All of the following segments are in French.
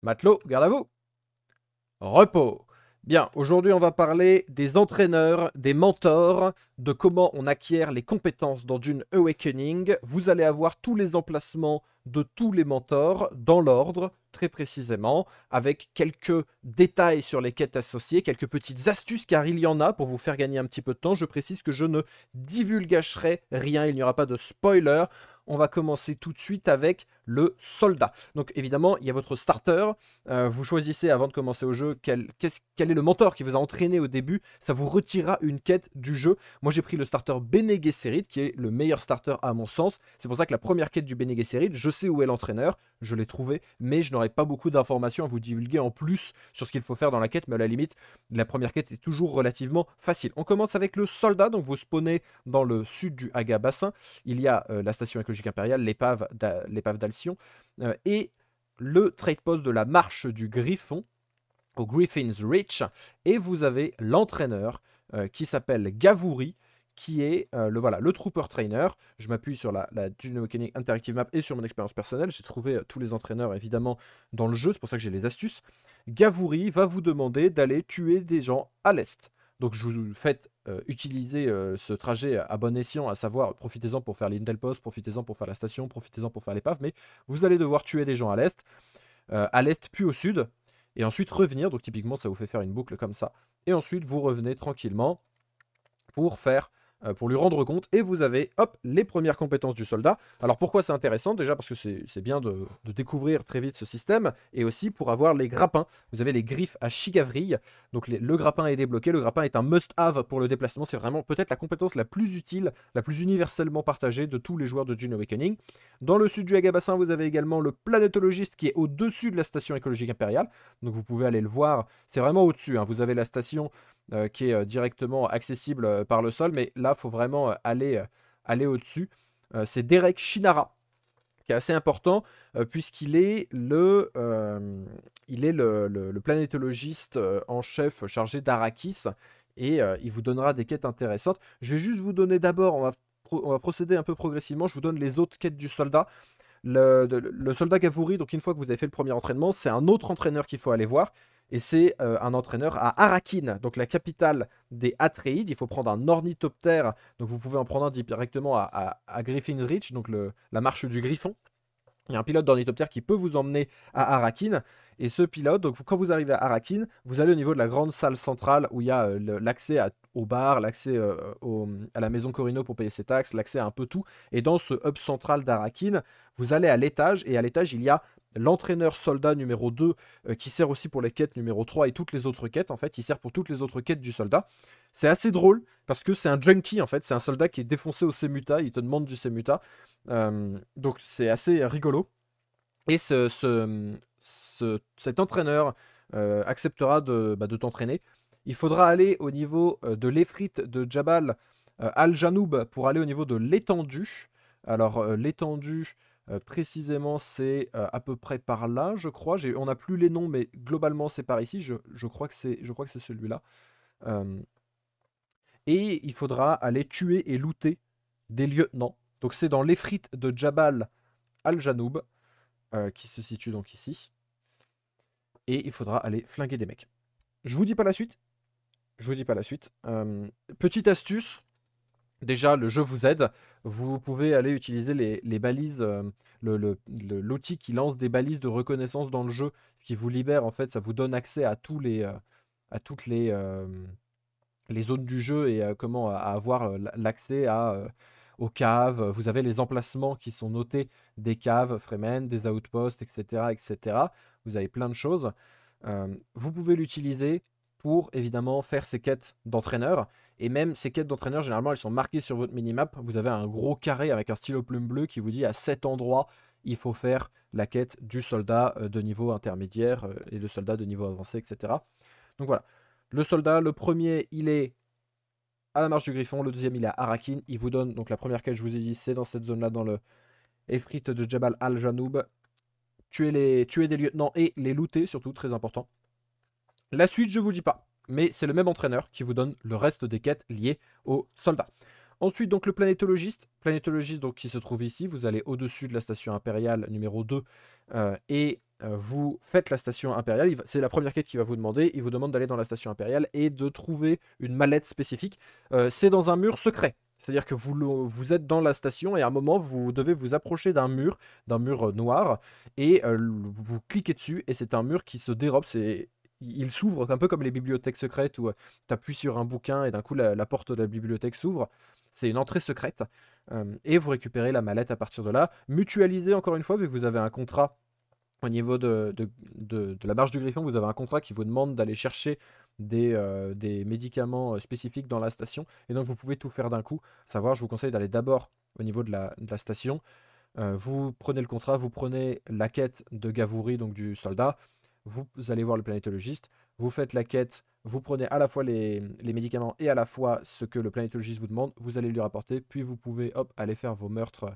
Matelot, garde à vous. Repos. Bien, aujourd'hui on va parler des entraîneurs, des mentors, de comment on acquiert les compétences dans Dune Awakening. Vous allez avoir tous les emplacements de tous les mentors dans l'ordre, très précisément, avec quelques détails sur les quêtes associées, quelques petites astuces car il y en a pour vous faire gagner un petit peu de temps. Je précise que je ne divulgacherai rien, il n'y aura pas de spoiler. On va commencer tout de suite avec le soldat. Donc évidemment, il y a votre starter. Vous choisissez avant de commencer au jeu quel est le mentor qui vous a entraîné au début. Ça vous retirera une quête du jeu. Moi j'ai pris le starter Bene Gesserit qui est le meilleur starter à mon sens. C'est pour ça que la première quête du Bene Gesserit, je sais où est l'entraîneur, je l'ai trouvé, mais je n'aurai pas beaucoup d'informations à vous divulguer en plus sur ce qu'il faut faire dans la quête. Mais à la limite, la première quête est toujours relativement facile. On commence avec le soldat, donc vous spawnez dans le sud du Haga Bassin. Il y a la station écologique impériale, l'épave d'Alcyon, et le trade post de la marche du Griffon, au Griffin's Reach, et vous avez l'entraîneur qui s'appelle Gavouri, qui est le Trooper Trainer. Je m'appuie sur la Dune Awakening Interactive Map et sur mon expérience personnelle. J'ai trouvé tous les entraîneurs évidemment dans le jeu, c'est pour ça que j'ai les astuces. Gavouri va vous demander d'aller tuer des gens à l'est. Donc je vous faites utiliser ce trajet à bon escient, à savoir profitez-en pour faire l'Intel Post, profitez-en pour faire la station, profitez-en pour faire l'épave, mais vous allez devoir tuer des gens à l'est puis au sud, et ensuite revenir. Donc typiquement, ça vous fait faire une boucle comme ça. Et ensuite, vous revenez tranquillement pour faire pour lui rendre compte, et vous avez, hop, les premières compétences du soldat. Alors pourquoi c'est intéressant? Déjà parce que c'est bien de découvrir très vite ce système, et aussi pour avoir les grappins. Vous avez les griffes à chigavrille, donc le grappin est débloqué, le grappin est un must-have pour le déplacement, c'est vraiment peut-être la compétence la plus utile, la plus universellement partagée de tous les joueurs de Dune Awakening. Dans le sud du Agabassin, vous avez également le planétologiste qui est au-dessus de la station écologique impériale, donc vous pouvez aller le voir, c'est vraiment au-dessus, hein. Vous avez la station qui est directement accessible par le sol, mais là, il faut vraiment aller au-dessus. C'est Derek Shinara, qui est assez important, puisqu'il est le planétologiste en chef chargé d'Arrakis, et il vous donnera des quêtes intéressantes. Je vais juste vous donner d'abord, on va procéder un peu progressivement, je vous donne les autres quêtes du soldat. Le soldat Gavouri, donc une fois que vous avez fait le premier entraînement, c'est un autre entraîneur qu'il faut aller voir. Et c'est un entraîneur à Arrakeen, donc la capitale des Atreides. Il faut prendre un ornithoptère, donc vous pouvez en prendre un directement à Griffin's Reach, donc la marche du Griffon. Il y a un pilote d'ornithoptère qui peut vous emmener à Arrakeen. Et ce pilote, donc quand vous arrivez à Arrakeen, vous allez au niveau de la grande salle centrale où il y a l'accès au bar, l'accès à la maison Corino pour payer ses taxes, l'accès à un peu tout. Et dans ce hub central d'Arrakeen, vous allez à l'étage. Et à l'étage, il y a l'entraîneur soldat numéro 2 qui sert aussi pour les quêtes numéro 3 et toutes les autres quêtes. En fait, il sert pour toutes les autres quêtes du soldat. C'est assez drôle parce que c'est un junkie en fait. C'est un soldat qui est défoncé au Semuta. Il te demande du Semuta. Donc c'est assez rigolo. Et cet entraîneur acceptera de t'entraîner. Il faudra aller au niveau de l'Efrite de Jabal al-Janoub pour aller au niveau de l'étendue. Alors l'étendue, précisément, c'est à peu près par là, je crois. On n'a plus les noms, mais globalement, c'est par ici. Je crois que c'est celui-là. Euh, et il faudra aller tuer et looter des lieutenants. Donc c'est dans l'Efrite de Jabal al-Janoub, qui se situe donc ici. Et il faudra aller flinguer des mecs. Je vous dis pas la suite. Je vous dis pas la suite. Petite astuce. Déjà, le jeu vous aide. Vous pouvez aller utiliser les balises, l'outil qui lance des balises de reconnaissance dans le jeu, ce qui vous libère en fait. Ça vous donne accès à toutes les zones du jeu et comment avoir l'accès aux caves. Vous avez les emplacements qui sont notés des caves, Fremen, des outposts, etc., etc. Vous avez plein de choses. Vous pouvez l'utiliser pour évidemment faire ces quêtes d'entraîneur. Et même ces quêtes d'entraîneur, généralement, elles sont marquées sur votre minimap. Vous avez un gros carré avec un stylo plume bleu qui vous dit à cet endroit, il faut faire la quête du soldat de niveau intermédiaire et le soldat de niveau avancé, etc. Donc voilà. Le soldat, le premier, il est à la marche du Griffon. Le deuxième, il est à Arrakeen. Il vous donne, donc la première quête, je vous ai dit, c'est dans cette zone-là, dans le Efrit de Jabal al-Janoub. Tuer des lieutenants et les looter, surtout, très important. La suite, je vous dis pas. Mais c'est le même entraîneur qui vous donne le reste des quêtes liées aux soldats. Ensuite, donc le planétologiste donc, qui se trouve ici. Vous allez au-dessus de la station impériale numéro 2 et vous faites la station impériale. C'est la première quête qu'il va vous demander. Il vous demande d'aller dans la station impériale et de trouver une mallette spécifique. C'est dans un mur secret. C'est-à-dire que vous êtes dans la station et à un moment, vous devez vous approcher d'un mur noir, et vous cliquez dessus et c'est un mur qui se dérobe. Il s'ouvre un peu comme les bibliothèques secrètes où tu appuies sur un bouquin et d'un coup la porte de la bibliothèque s'ouvre. C'est une entrée secrète et vous récupérez la mallette à partir de là. Mutualisez encore une fois, vu que vous avez un contrat au niveau de la marche du Griffon, vous avez un contrat qui vous demande d'aller chercher des médicaments spécifiques dans la station. Et donc vous pouvez tout faire d'un coup. Savoir, je vous conseille d'aller d'abord au niveau de la station. Vous prenez le contrat, vous prenez la quête de Gavouri, donc du soldat. Vous allez voir le planétologiste. Vous faites la quête, vous prenez à la fois les médicaments et à la fois ce que le planétologiste vous demande. Vous allez lui rapporter, puis vous pouvez aller faire vos meurtres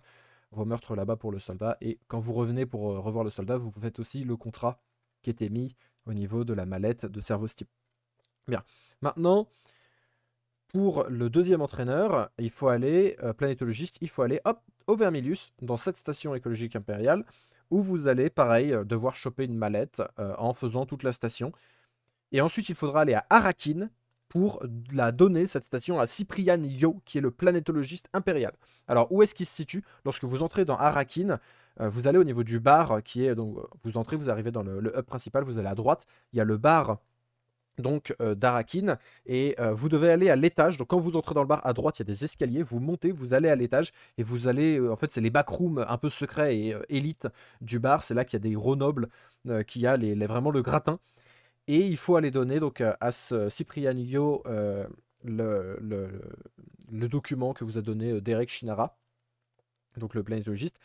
là-bas pour le soldat. Et quand vous revenez pour revoir le soldat, vous faites aussi le contrat qui était mis au niveau de la mallette de Servostyp. Bien. Maintenant, pour le deuxième entraîneur, il faut aller, planétologiste, il faut aller au Vermilius, dans cette station écologique impériale, où vous allez, pareil, devoir choper une mallette en faisant toute la station. Et ensuite, il faudra aller à Arakin pour la donner, cette station, à Cyprian Yo, qui est le planétologiste impérial. Alors, où est-ce qu'il se situe? Lorsque vous entrez dans Arakin, vous allez au niveau du bar, qui est, donc, vous entrez, vous arrivez dans le hub principal, vous allez à droite, il y a le bar donc d'Arakin, et vous devez aller à l'étage. Donc quand vous entrez dans le bar, à droite il y a des escaliers, vous montez, vous allez à l'étage et vous allez, en fait c'est les backrooms un peu secrets et élites du bar. C'est là qu'il y a des gros nobles, qu'il y a vraiment le gratin, et il faut aller donner donc à ce Cyprian Yo le, le, le document que vous a donné Derek Shinara, donc le planétologiste.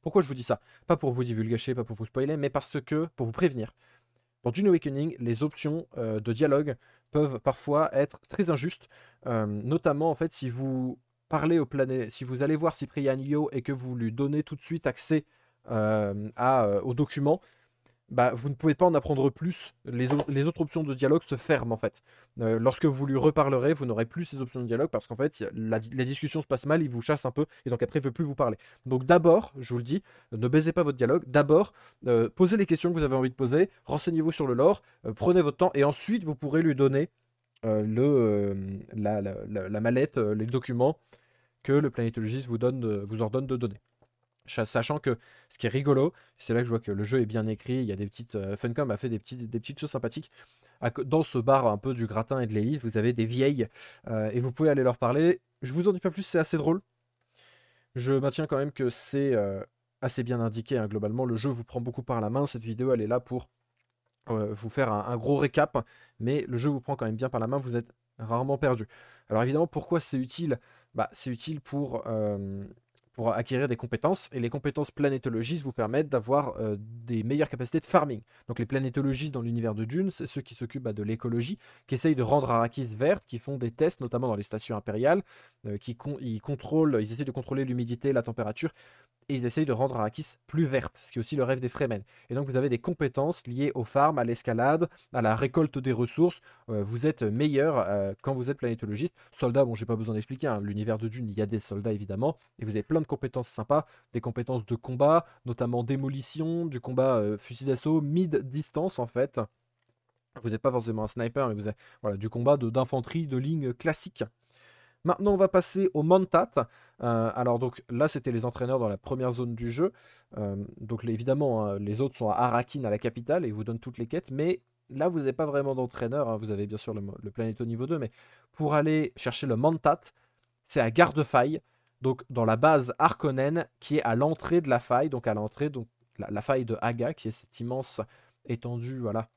Pourquoi je vous dis ça? Pas pour vous divulgacher, pas pour vous spoiler, mais parce que pour vous prévenir. Dans Dune Awakening, les options de dialogue peuvent parfois être très injustes, notamment en fait si vous parlez si vous allez voir Cyprian Yo et que vous lui donnez tout de suite accès au document, bah, vous ne pouvez pas en apprendre plus. Les autres options de dialogue se ferment en fait. Lorsque vous lui reparlerez, vous n'aurez plus ces options de dialogue parce qu'en fait, la discussion se passe mal, il vous chasse un peu et donc après, il ne veut plus vous parler. Donc d'abord, je vous le dis, ne baisez pas votre dialogue. D'abord, posez les questions que vous avez envie de poser, renseignez-vous sur le lore, prenez votre temps et ensuite, vous pourrez lui donner la mallette, les documents que le planétologiste vous ordonne de donner. Sachant que ce qui est rigolo, c'est là que je vois que le jeu est bien écrit, il y a des petites... Funcom a fait des petites choses sympathiques. Dans ce bar un peu du gratin et de l'élite, vous avez des vieilles, et vous pouvez aller leur parler. Je vous en dis pas plus, c'est assez drôle. Je maintiens quand même que c'est assez bien indiqué, hein, globalement. Le jeu vous prend beaucoup par la main, cette vidéo elle est là pour vous faire un gros récap, mais le jeu vous prend quand même bien par la main, vous êtes rarement perdu. Alors évidemment, pourquoi c'est utile? Bah, c'est utile pour acquérir des compétences, et les compétences planétologistes vous permettent d'avoir des meilleures capacités de farming. Donc les planétologistes dans l'univers de Dune, c'est ceux qui s'occupent de l'écologie, qui essayent de rendre Arrakis verte, qui font des tests, notamment dans les stations impériales, ils essayent de contrôler l'humidité, la température, et ils essayent de rendre Arrakis plus verte, ce qui est aussi le rêve des Fremen. Et donc vous avez des compétences liées aux farms, à l'escalade, à la récolte des ressources. Vous êtes meilleur quand vous êtes planétologiste. Soldat, bon, j'ai pas besoin d'expliquer, hein, l'univers de Dune, il y a des soldats évidemment, et vous avez plein de compétences sympas, des compétences de combat, notamment démolition, du combat fusil d'assaut, mid-distance en fait. Vous n'êtes pas forcément un sniper, mais vous avez voilà, du combat d'infanterie de ligne classique. Maintenant, on va passer au Mentat. Alors donc là, c'était les entraîneurs dans la première zone du jeu. Donc évidemment, hein, les autres sont à Arakin, à la capitale, et ils vous donnent toutes les quêtes. Mais là, vous n'avez pas vraiment d'entraîneur, hein. Vous avez bien sûr le Planéto niveau 2, mais pour aller chercher le Mentat, c'est à Garde-Faille, donc dans la base Harkonnen, qui est à l'entrée de la faille, donc à l'entrée, donc la faille de Haga, qui est cette immense étendue, voilà,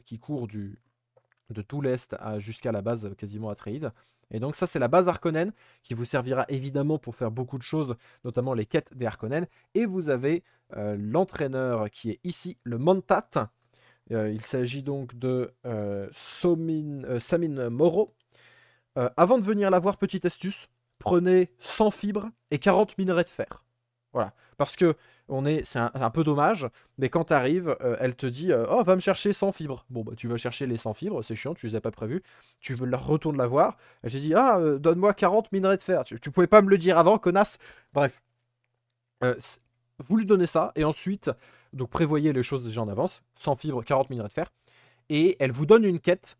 qui court de tout l'Est jusqu'à la base quasiment Atreide. Et donc ça, c'est la base Harkonnen qui vous servira évidemment pour faire beaucoup de choses, notamment les quêtes des Harkonnen. Et vous avez l'entraîneur qui est ici, le Mentat. Il s'agit donc de Samin Moro. Avant de venir la voir, petite astuce, prenez 100 fibres et 40 minerais de fer. Voilà, parce que c'est un peu dommage, mais quand tu arrives, elle te dit oh, va me chercher 100 fibres. Bon, bah, tu vas chercher les 100 fibres, c'est chiant, tu les as pas prévues. Tu retournes la voir. J'ai dit ah, donne-moi 40 minerais de fer. Tu pouvais pas me le dire avant, connasse. Bref, vous lui donnez ça, et ensuite, Donc prévoyez les choses déjà en avance. 100 fibres, 40 minerais de fer. Et elle vous donne une quête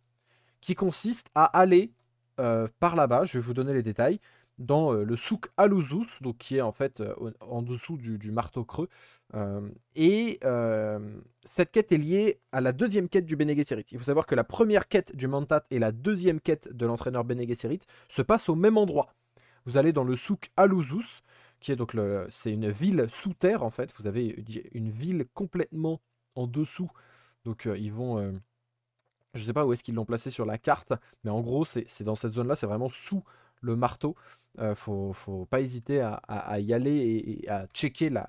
qui consiste à aller par là-bas, je vais vous donner les détails, dans le souk Alouzus, donc qui est en fait en dessous du marteau creux. Et cette quête est liée à la deuxième quête du Bene Gesserit. Il faut savoir que la première quête du Mentat et la deuxième quête de l'entraîneur Bene Gesserit se passent au même endroit. Vous allez dans le souk Alouzus, qui est donc c'est une ville sous terre en fait. Vous avez une ville complètement en dessous. Donc ils vont je sais pas où est-ce qu'ils l'ont placé sur la carte, mais en gros, c'est dans cette zone-là, c'est vraiment sous le marteau. Faut pas hésiter à y aller et à checker la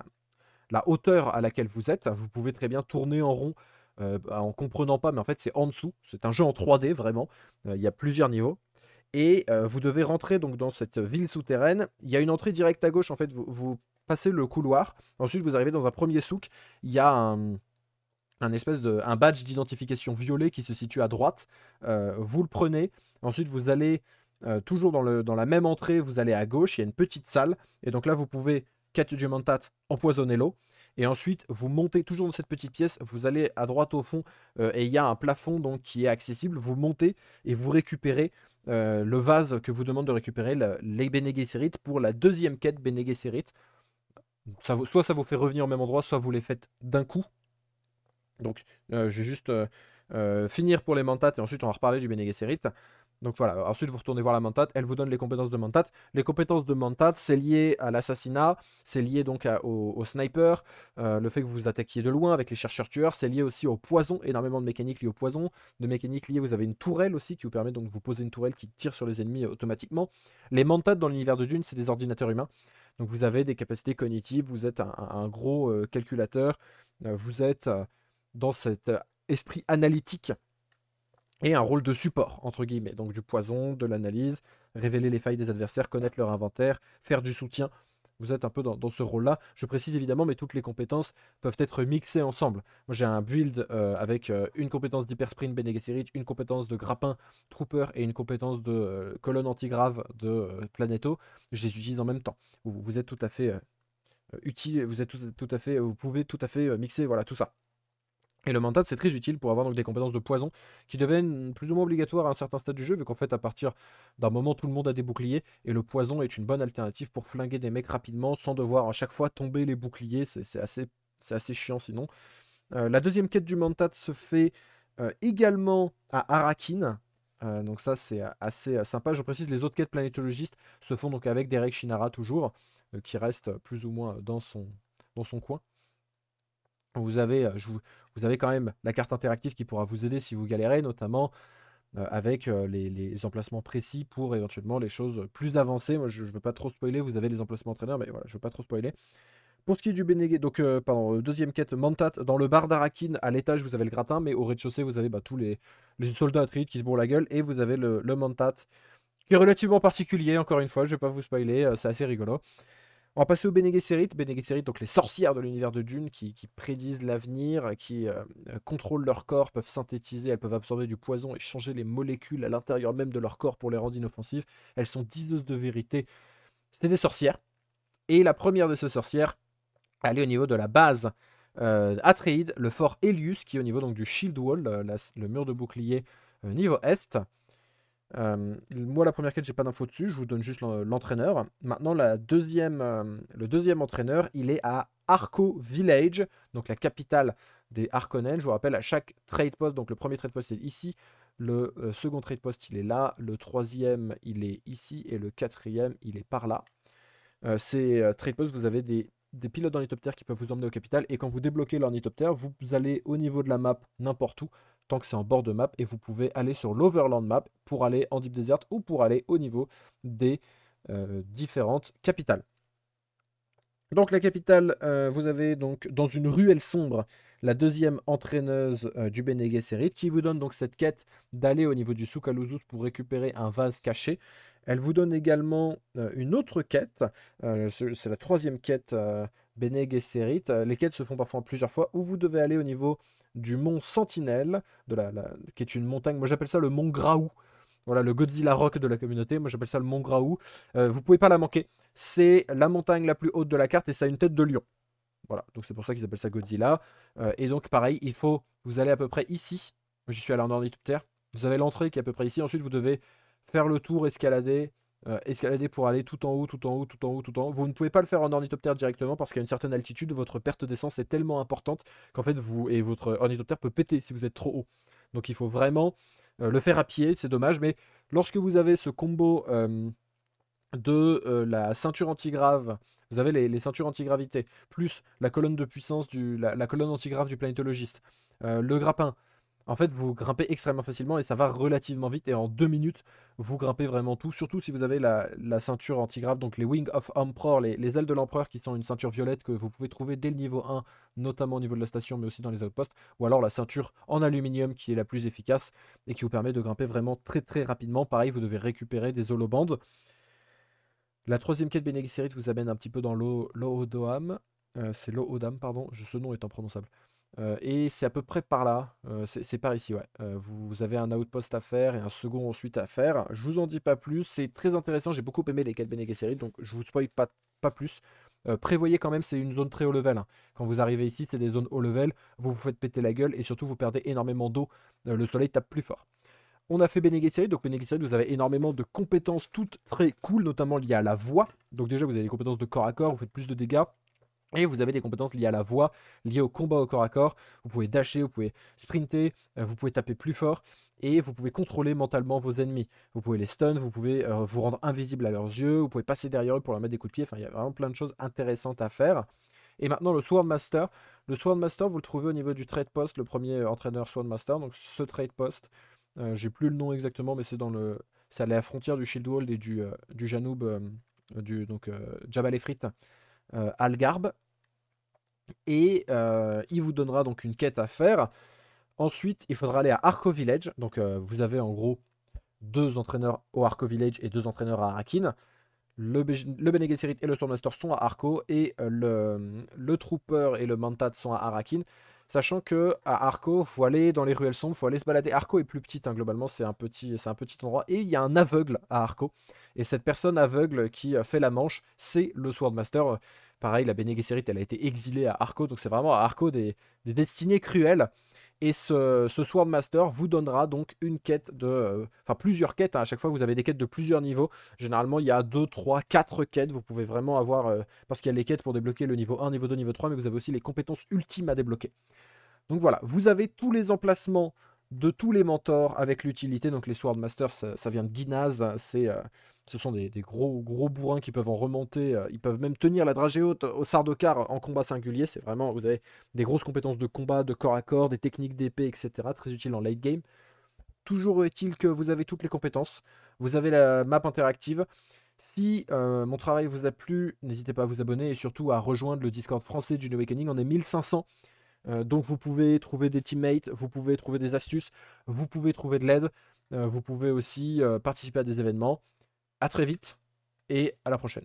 hauteur à laquelle vous êtes. Vous pouvez très bien tourner en rond en comprenant pas, mais en fait, c'est en dessous. C'est un jeu en 3D, vraiment. Il y a plusieurs niveaux. Et vous devez rentrer donc dans cette ville souterraine. Il y a une entrée directe à gauche, en fait, vous passez le couloir. Ensuite, vous arrivez dans un premier souk. Il y a un badge d'identification violet qui se situe à droite. Vous le prenez. Ensuite, vous allez toujours dans la même entrée. Vous allez à gauche. Il y a une petite salle. Et donc là, vous pouvez, quête du Mentat, empoisonner l'eau. Et ensuite, vous montez toujours dans cette petite pièce. Vous allez à droite au fond. Et il y a un plafond donc, qui est accessible. Vous montez et vous récupérez le vase que vous demande de récupérer, les Bene Gesserit, pour la deuxième quête Bene Gesserit. Soit ça vous fait revenir au même endroit, soit vous les faites d'un coup. Donc, je vais juste finir pour les Mentats et ensuite on va reparler du Bene Gesserit. Donc voilà, ensuite vous retournez voir la Mentat, elle vous donne les compétences de Mentat. Les compétences de Mentat, c'est lié à l'assassinat, c'est lié donc au sniper, le fait que vous attaquiez de loin avec les chercheurs-tueurs, c'est lié aussi au poison, énormément de mécaniques liées au poison, de mécaniques liées, vous avez une tourelle aussi qui vous permet donc de vous poser une tourelle qui tire sur les ennemis automatiquement. Les Mentats dans l'univers de Dune, c'est des ordinateurs humains, donc vous avez des capacités cognitives, vous êtes un gros calculateur, vous êtes dans cet esprit analytique et un rôle de support, entre guillemets. Donc du poison, de l'analyse, révéler les failles des adversaires, connaître leur inventaire, faire du soutien. Vous êtes un peu dans ce rôle-là. Je précise évidemment, mais toutes les compétences peuvent être mixées ensemble. Moi j'ai un build avec une compétence d'hypersprint Bene Gesserit, une compétence de grappin Trooper et une compétence de colonne antigrave de Planeto. Je les utilise en même temps. Vous êtes tout à fait utile, vous êtes tout à fait, vous pouvez tout à fait mixer voilà, tout ça. Et le mentat, c'est très utile pour avoir donc des compétences de poison qui deviennent plus ou moins obligatoires à un certain stade du jeu, vu qu'en fait, à partir d'un moment, tout le monde a des boucliers, et le poison est une bonne alternative pour flinguer des mecs rapidement sans devoir à chaque fois tomber les boucliers. C'est assez chiant sinon. La deuxième quête du mentat se fait également à Arakin. Donc ça, c'est assez sympa. Je précise, les autres quêtes planétologistes se font donc avec Derek Shinara toujours, qui reste plus ou moins dans son coin. Vous avez, vous avez quand même la carte interactive qui pourra vous aider si vous galérez, notamment avec les emplacements précis pour éventuellement les choses plus avancées. Moi, je ne veux pas trop spoiler, vous avez les emplacements entraîneurs, mais voilà, je ne veux pas trop spoiler. Pour ce qui est du Bene Gesserit, donc, pardon, deuxième quête, Mentat, dans le bar d'Arakin, à l'étage, vous avez le gratin, mais au rez-de-chaussée, vous avez tous les soldats Atreides qui se bourrent la gueule, et vous avez le Mentat, qui est relativement particulier, encore une fois, je ne vais pas vous spoiler, c'est assez rigolo. On va passer au Bene Gesserit. Bene Gesserit, donc les sorcières de l'univers de Dune qui prédisent l'avenir, qui contrôlent leur corps, peuvent synthétiser, elles peuvent absorber du poison et changer les molécules à l'intérieur même de leur corps pour les rendre inoffensives. Elles sont diseuses de vérité. C'est des sorcières. Et la première de ces sorcières, elle est au niveau de la base Atreides, le fort Elius, qui est au niveau donc, du Shield Wall, le mur de bouclier niveau Est. Moi, la première quête, j'ai pas d'infos dessus, je vous donne juste l'entraîneur. Maintenant, le deuxième entraîneur, il est à Arco Village, donc la capitale des Harkonnen. Je vous rappelle, à chaque trade post, donc le premier trade post, c'est ici, le second trade post, il est là, le troisième, il est ici, et le quatrième, il est par là. Ces trade posts, vous avez des pilotes d'ornithoptères qui peuvent vous emmener au capital, et quand vous débloquez l'ornithoptère, vous allez au niveau de la map n'importe où, tant que c'est en bord de map, et vous pouvez aller sur l'Overland Map pour aller en Deep Desert ou pour aller au niveau des différentes capitales. Donc la capitale, vous avez donc dans une ruelle sombre la deuxième entraîneuse du Bene Gesserit qui vous donne donc cette quête d'aller au niveau du Souk Alouzus pour récupérer un vase caché. Elle vous donne également une autre quête, c'est la troisième quête Bene Gesserit. Les quêtes se font parfois en plusieurs fois, où vous devez aller au niveau du mont Sentinelle, qui est une montagne, moi j'appelle ça le mont Graou. Voilà, le Godzilla Rock de la communauté, moi j'appelle ça le mont Graou. Vous pouvez pas la manquer, c'est la montagne la plus haute de la carte et ça a une tête de lion. Voilà, donc c'est pour ça qu'ils appellent ça Godzilla. Et donc pareil, vous allez à peu près ici. J'y suis allé en ornithoptère. Vous avez l'entrée qui est à peu près ici. Ensuite, vous devez faire le tour, escalader pour aller tout en haut, tout en haut, tout en haut, tout en haut. Vous ne pouvez pas le faire en ornithoptère directement parce qu'à une certaine altitude, votre perte d'essence est tellement importante qu'en fait, votre ornithoptère peut péter si vous êtes trop haut. Donc il faut vraiment le faire à pied, c'est dommage. Mais lorsque vous avez ce combo de la ceinture antigrave, vous avez les ceintures antigravité, plus la colonne de puissance, la colonne antigrave du planétologiste, le grappin. En fait, vous grimpez extrêmement facilement et ça va relativement vite. Et en 2 minutes, vous grimpez vraiment tout. Surtout si vous avez la ceinture antigrave, donc les Wings of Emperor, les ailes de l'empereur qui sont une ceinture violette que vous pouvez trouver dès le niveau 1, notamment au niveau de la station, mais aussi dans les outposts. Ou alors la ceinture en aluminium qui est la plus efficace et qui vous permet de grimper vraiment très très rapidement. Pareil, vous devez récupérer des holobandes. La troisième quête Bene Gesserit vous amène un petit peu dans l'Ohodam. C'est l'Ohodam, pardon, ce nom est imprononçable. Et c'est à peu près par là, c'est par ici, ouais. Vous avez un outpost à faire et un second ensuite à faire. Je vous en dis pas plus, c'est très intéressant, j'ai beaucoup aimé les quêtes Bene Gesserit, donc je vous spoil pas plus. Prévoyez quand même, c'est une zone très haut level, hein. Quand vous arrivez ici, c'est des zones haut level, vous vous faites péter la gueule et surtout vous perdez énormément d'eau, le soleil tape plus fort. On a fait Bene Gesserit, donc Bene Gesserit, vous avez énormément de compétences toutes très cool, notamment liées à la voix. Donc déjà, vous avez des compétences de corps à corps, vous faites plus de dégâts. Et vous avez des compétences liées à la voix, liées au combat au corps à corps. Vous pouvez dasher, vous pouvez sprinter, vous pouvez taper plus fort. Et vous pouvez contrôler mentalement vos ennemis. Vous pouvez les stun, vous pouvez vous rendre invisible à leurs yeux, vous pouvez passer derrière eux pour leur mettre des coups de pied. Enfin, il y a vraiment plein de choses intéressantes à faire. Et maintenant, le Swordmaster. Le Swordmaster, vous le trouvez au niveau du Trade Post, le premier entraîneur Swordmaster. Donc ce Trade Post, j'ai plus le nom exactement, mais c'est à la frontière du Shieldwall et du Janoub, Jabal Efrit, Algarb. Et il vous donnera donc une quête à faire. Ensuite, il faudra aller à Arco Village. Donc vous avez en gros 2 entraîneurs au Arco Village et 2 entraîneurs à Arakin. Le Bene Gesserit et le Stormmaster sont à Arco et le Trooper et le Mantad sont à Arakin. Sachant que à Arco, il faut aller dans les ruelles sombres, il faut aller se balader. Arco est plus petite, hein, globalement, c'est un petit endroit. Et il y a un aveugle à Arco. Et cette personne aveugle qui fait la manche, c'est le Swordmaster. Pareil, la Bene Gesserit, elle a été exilée à Arco. Donc c'est vraiment à Arco des destinées cruelles. Et ce Swordmaster vous donnera donc une quête enfin plusieurs quêtes, hein. À chaque fois, vous avez des quêtes de plusieurs niveaux. Généralement, il y a 2, 3, 4 quêtes. Vous pouvez vraiment avoir... parce qu'il y a les quêtes pour débloquer le niveau 1, niveau 2, niveau 3, mais vous avez aussi les compétences ultimes à débloquer. Donc voilà, vous avez tous les emplacements de tous les mentors avec l'utilité. Donc les Swordmasters, ça vient de Guinaz. Ce sont des gros bourrins qui peuvent en remonter. Ils peuvent même tenir la dragée haute au Sardaukar en combat singulier. C'est vraiment, vous avez des grosses compétences de combat, de corps à corps, des techniques d'épée, etc. Très utiles en late game. Toujours est-il que vous avez toutes les compétences. Vous avez la map interactive. Si mon travail vous a plu, n'hésitez pas à vous abonner et surtout à rejoindre le Discord français du New Awakening. On est 1500. Donc vous pouvez trouver des teammates, vous pouvez trouver des astuces, vous pouvez trouver de l'aide, vous pouvez aussi participer à des événements. À très vite et à la prochaine.